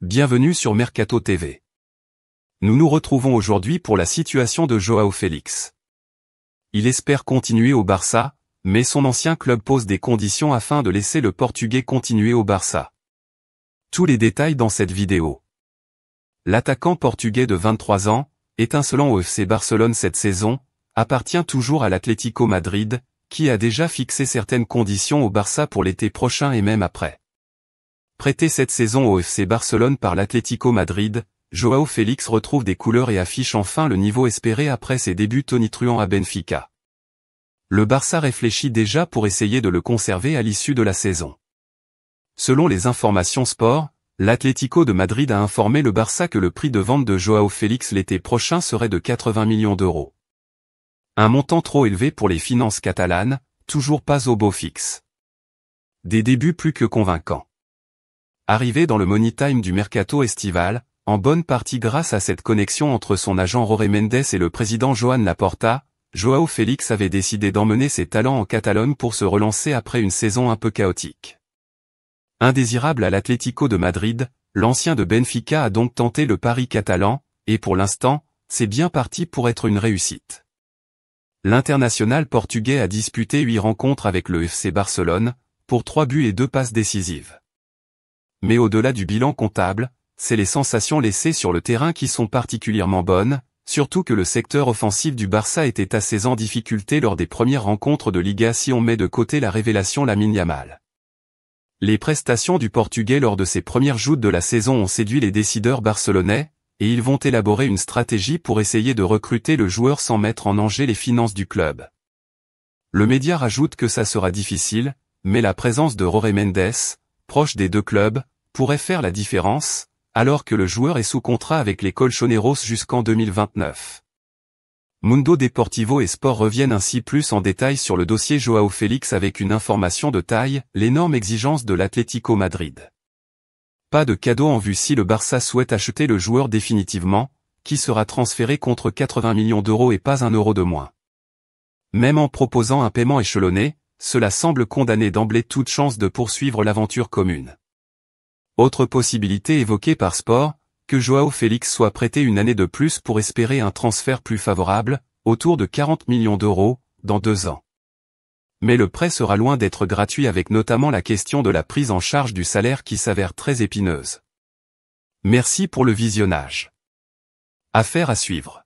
Bienvenue sur Mercato TV. Nous nous retrouvons aujourd'hui pour la situation de João Félix. Il espère continuer au Barça, mais son ancien club pose des conditions afin de laisser le Portugais continuer au Barça. Tous les détails dans cette vidéo. L'attaquant portugais de 23 ans, étincelant au FC Barcelone cette saison, appartient toujours à l'Atlético Madrid, qui a déjà fixé certaines conditions au Barça pour l'été prochain et même après. Prêté cette saison au FC Barcelone par l'Atlético Madrid, João Félix retrouve des couleurs et affiche enfin le niveau espéré après ses débuts tonitruants à Benfica. Le Barça réfléchit déjà pour essayer de le conserver à l'issue de la saison. Selon les informations sport, l'Atlético de Madrid a informé le Barça que le prix de vente de João Félix l'été prochain serait de 80 millions d'euros. Un montant trop élevé pour les finances catalanes, toujours pas au beau fixe. Des débuts plus que convaincants. Arrivé dans le money time du mercato estival, en bonne partie grâce à cette connexion entre son agent Jorge Mendes et le président Joan Laporta, João Félix avait décidé d'emmener ses talents en Catalogne pour se relancer après une saison un peu chaotique. Indésirable à l'Atlético de Madrid, l'ancien de Benfica a donc tenté le pari catalan, et pour l'instant, c'est bien parti pour être une réussite. L'international portugais a disputé 8 rencontres avec le FC Barcelone, pour 3 buts et 2 passes décisives. Mais au-delà du bilan comptable, c'est les sensations laissées sur le terrain qui sont particulièrement bonnes, surtout que le secteur offensif du Barça était assez en difficulté lors des premières rencontres de Liga si on met de côté la révélation Lamine Yamal. Les prestations du Portugais lors de ses premières joutes de la saison ont séduit les décideurs barcelonais, et ils vont élaborer une stratégie pour essayer de recruter le joueur sans mettre en danger les finances du club. Le média rajoute que ça sera difficile, mais la présence de Jorge Mendes, proche des deux clubs, pourrait faire la différence, alors que le joueur est sous contrat avec les Colchoneros jusqu'en 2029. Mundo Deportivo et Sport reviennent ainsi plus en détail sur le dossier João Félix avec une information de taille, l'énorme exigence de l'Atlético Madrid. Pas de cadeau en vue si le Barça souhaite acheter le joueur définitivement, qui sera transféré contre 80 millions d'euros et pas 1 euro de moins. Même en proposant un paiement échelonné, cela semble condamner d'emblée toute chance de poursuivre l'aventure commune. Autre possibilité évoquée par Sport, que João Félix soit prêté une année de plus pour espérer un transfert plus favorable, autour de 40 millions d'euros, dans 2 ans. Mais le prêt sera loin d'être gratuit avec notamment la question de la prise en charge du salaire qui s'avère très épineuse. Merci pour le visionnage. Affaire à suivre.